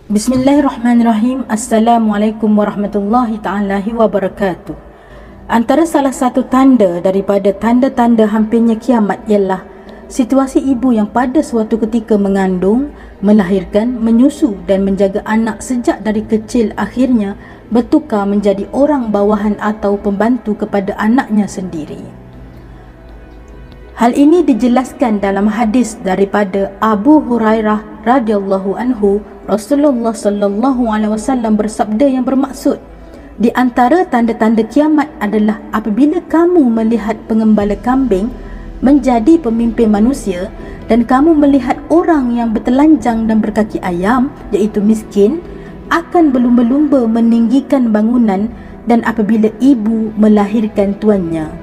Bismillahirrahmanirrahim. Assalamualaikum warahmatullahi ta'ala wabarakatuh. Antara salah satu tanda daripada tanda-tanda hampirnya kiamat ialah situasi ibu yang pada suatu ketika mengandung, melahirkan, menyusu dan menjaga anak sejak dari kecil akhirnya bertukar menjadi orang bawahan atau pembantu kepada anaknya sendiri. Hal ini dijelaskan dalam hadis daripada Abu Hurairah radhiyallahu anhu. Rasulullah sallallahu alaihi wasallam bersabda yang bermaksud, di antara tanda-tanda kiamat adalah apabila kamu melihat pengembala kambing menjadi pemimpin manusia dan kamu melihat orang yang bertelanjang dan berkaki ayam, iaitu miskin, akan berlumba-lumba meninggikan bangunan, dan apabila ibu melahirkan tuannya.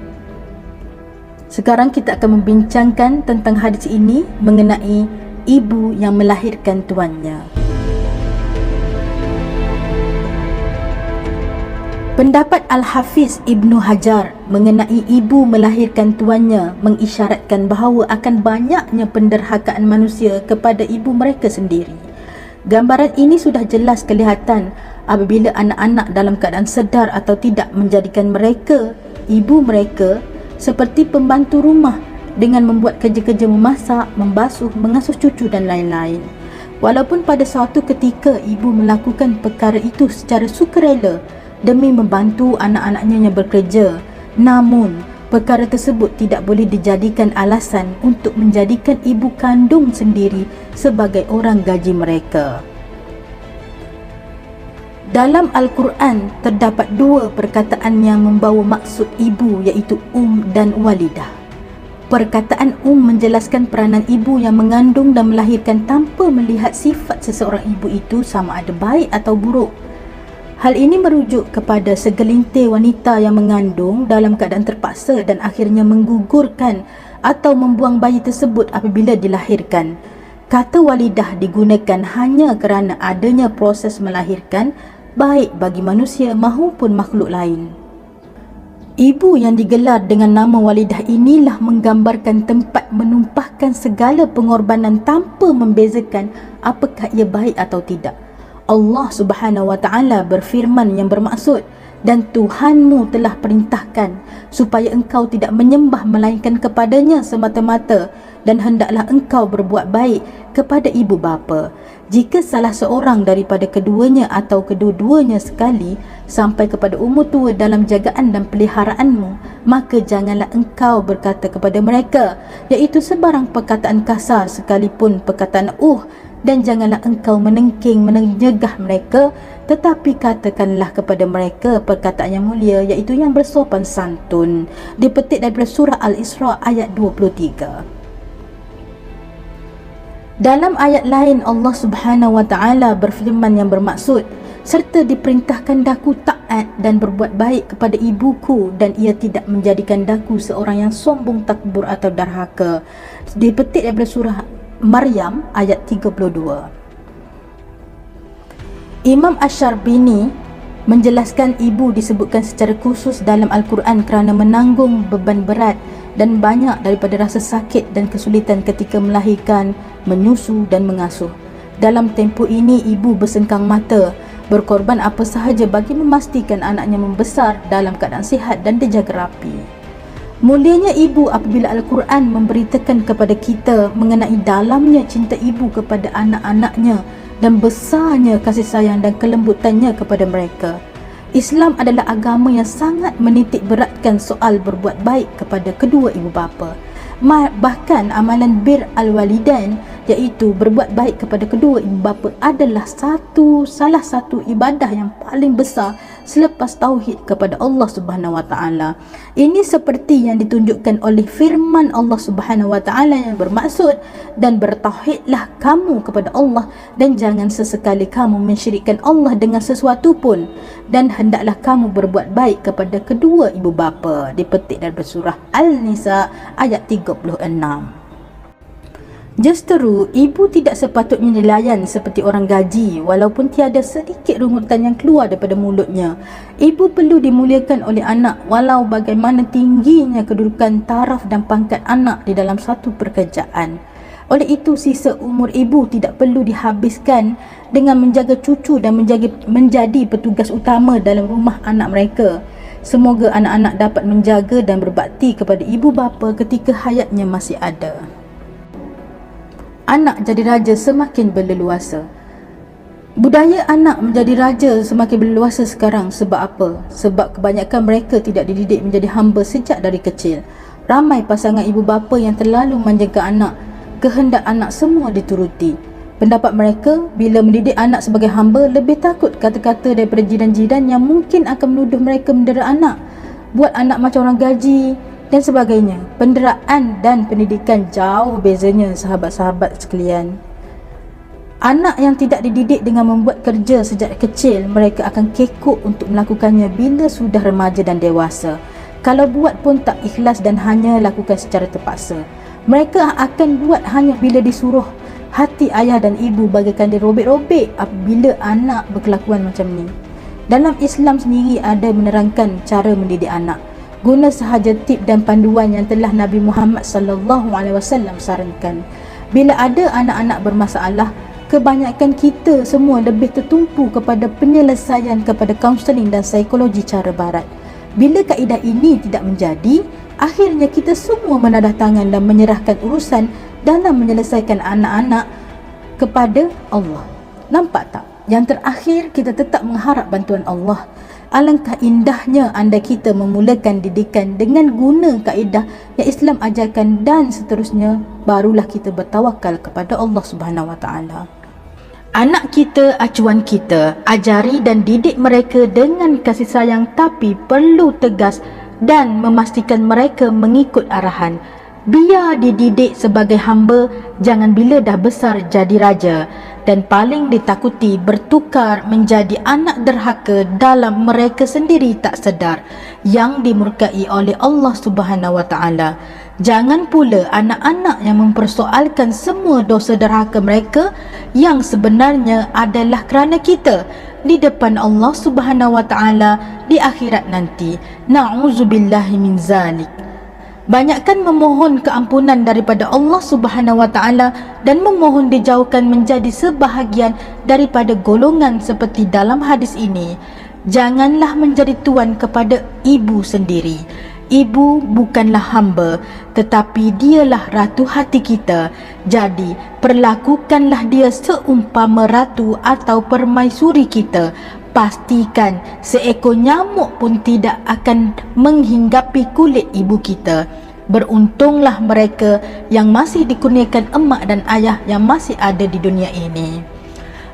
Sekarang kita akan membincangkan tentang hadis ini mengenai ibu yang melahirkan tuannya. Pendapat Al-Hafiz Ibnu Hajar mengenai ibu melahirkan tuannya mengisyaratkan bahawa akan banyaknya penderhakaan manusia kepada ibu mereka sendiri. Gambaran ini sudah jelas kelihatan apabila anak-anak dalam keadaan sedar atau tidak menjadikan mereka, ibu mereka, seperti pembantu rumah dengan membuat kerja-kerja memasak, membasuh, mengasuh cucu dan lain-lain. Walaupun pada suatu ketika ibu melakukan perkara itu secara sukarela demi membantu anak-anaknya yang bekerja, namun perkara tersebut tidak boleh dijadikan alasan untuk menjadikan ibu kandung sendiri sebagai orang gaji mereka. Dalam Al-Quran terdapat dua perkataan yang membawa maksud ibu, iaitu dan walidah. Perkataan menjelaskan peranan ibu yang mengandung dan melahirkan tanpa melihat sifat seseorang ibu itu sama ada baik atau buruk. Hal ini merujuk kepada segelintir wanita yang mengandung dalam keadaan terpaksa dan akhirnya menggugurkan atau membuang bayi tersebut apabila dilahirkan. Kata walidah digunakan hanya kerana adanya proses melahirkan baik bagi manusia maupun makhluk lain. Ibu yang digelar dengan nama walidah inilah menggambarkan tempat menumpahkan segala pengorbanan tanpa membezakan apakah ia baik atau tidak. Allah Subhanahu wa taala berfirman yang bermaksud, dan Tuhanmu telah perintahkan supaya engkau tidak menyembah melainkan kepadanya semata-mata, dan hendaklah engkau berbuat baik kepada ibu bapa. Jika salah seorang daripada keduanya atau kedua-duanya sekali sampai kepada umur tua dalam jagaan dan peliharaanmu, maka janganlah engkau berkata kepada mereka, iaitu sebarang perkataan kasar sekalipun perkataan dan janganlah engkau menengking menyegah mereka, tetapi katakanlah kepada mereka perkataan yang mulia, iaitu yang bersopan santun. Dipetik daripada surah Al-Isra ayat 23. Dalam ayat lain Allah Subhanahu wa taala berfirman yang bermaksud, serta diperintahkan daku taat dan berbuat baik kepada ibuku, dan ia tidak menjadikan daku seorang yang sombong, takbur atau darhaka. Dipetik daripada surah Maryam ayat 32. Imam Asy-Syarbini menjelaskan ibu disebutkan secara khusus dalam Al-Quran kerana menanggung beban berat dan banyak daripada rasa sakit dan kesulitan ketika melahirkan, menyusu dan mengasuh. Dalam tempoh ini ibu bersengkang mata, berkorban apa sahaja bagi memastikan anaknya membesar dalam keadaan sihat dan dijaga rapi. Mulianya ibu apabila Al-Quran memberitakan kepada kita mengenai dalamnya cinta ibu kepada anak-anaknya dan besarnya kasih sayang dan kelembutannya kepada mereka. Islam adalah agama yang sangat menitik beratkan soal berbuat baik kepada kedua ibu bapa. Bahkan amalan bir al-walidain, iaitu berbuat baik kepada kedua ibu bapa, adalah salah satu ibadah yang paling besar selepas tauhid kepada Allah Subhanahu wa taala. Ini seperti yang ditunjukkan oleh firman Allah Subhanahu wa taala yang bermaksud, dan bertauhidlah kamu kepada Allah dan jangan sesekali kamu mensyirikkan Allah dengan sesuatu pun, dan hendaklah kamu berbuat baik kepada kedua ibu bapa. Dipetik daripada surah Al-Nisa ayat 36. Justeru, ibu tidak sepatutnya dilayan seperti orang gaji walaupun tiada sedikit rungutan yang keluar daripada mulutnya. Ibu perlu dimuliakan oleh anak walau bagaimana tingginya kedudukan, taraf dan pangkat anak di dalam satu pekerjaan. Oleh itu, sisa umur ibu tidak perlu dihabiskan dengan menjaga cucu dan menjadi petugas utama dalam rumah anak mereka. Semoga anak-anak dapat menjaga dan berbakti kepada ibu bapa ketika hayatnya masih ada. Anak jadi raja semakin berleluasa. Budaya anak menjadi raja semakin berleluasa sekarang. Sebab apa? Sebab kebanyakan mereka tidak dididik menjadi hamba sejak dari kecil. Ramai pasangan ibu bapa yang terlalu manjakan anak. Kehendak anak semua dituruti. Pendapat mereka, bila mendidik anak sebagai hamba, lebih takut kata-kata daripada jiran-jiran yang mungkin akan menuduh mereka mendera anak, buat anak macam orang gaji dan sebagainya. Penderaan dan pendidikan jauh bezanya, sahabat-sahabat sekalian. Anak yang tidak dididik dengan membuat kerja sejak kecil, mereka akan kekok untuk melakukannya bila sudah remaja dan dewasa. Kalau buat pun tak ikhlas dan hanya lakukan secara terpaksa. Mereka akan buat hanya bila disuruh. Hati ayah dan ibu bagaikan dirobek-robek apabila anak berkelakuan macam ni. Dalam Islam sendiri ada menerangkan cara mendidik anak. Guna sahaja tip dan panduan yang telah Nabi Muhammad SAW sarankan. Bila ada anak-anak bermasalah, kebanyakan kita semua lebih tertumpu kepada penyelesaian kepada kaunseling dan psikologi cara barat. Bila kaedah ini tidak menjadi, akhirnya kita semua menadah tangan dan menyerahkan urusan dalam menyelesaikan anak-anak kepada Allah. Nampak tak? Yang terakhir, kita tetap mengharap bantuan Allah. Alangkah indahnya andai kita memulakan didikan dengan guna kaedah yang Islam ajarkan dan seterusnya, barulah kita bertawakal kepada Allah Subhanahu Wa Taala. Anak kita acuan kita, ajari dan didik mereka dengan kasih sayang, tapi perlu tegas dan memastikan mereka mengikut arahan. Biar dididik sebagai hamba, jangan bila dah besar jadi raja. Dan paling ditakuti bertukar menjadi anak derhaka dalam mereka sendiri tak sedar, yang dimurkai oleh Allah Subhanahu Wa Taala. Jangan pula anak-anak yang mempersoalkan semua dosa derhaka mereka yang sebenarnya adalah kerana kita di depan Allah Subhanahu Wa Taala di akhirat nanti. Na'udzubillahi min zalik. Banyakkan memohon keampunan daripada Allah Subhanahu Wa Taala dan memohon dijauhkan menjadi sebahagian daripada golongan seperti dalam hadis ini. Janganlah menjadi tuan kepada ibu sendiri. Ibu bukanlah hamba, tetapi dialah ratu hati kita. Jadi, perlakukanlah dia seumpama ratu atau permaisuri kita. Pastikan seekor nyamuk pun tidak akan menghinggapi kulit ibu kita. Beruntunglah mereka yang masih dikurniakan emak dan ayah yang masih ada di dunia ini.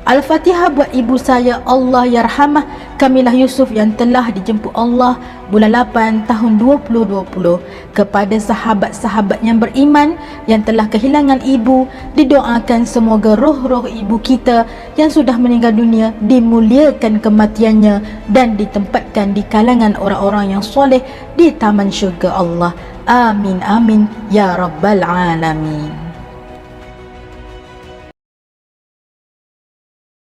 Al-Fatihah buat ibu saya, Allah yarhamah Kamilah Yusuf yang telah dijemput Allah bulan 8 tahun 2020. Kepada sahabat-sahabat yang beriman yang telah kehilangan ibu, didoakan semoga roh-roh ibu kita yang sudah meninggal dunia dimuliakan kematiannya dan ditempatkan di kalangan orang-orang yang soleh di taman syurga Allah. Amin amin ya rabbal alamin.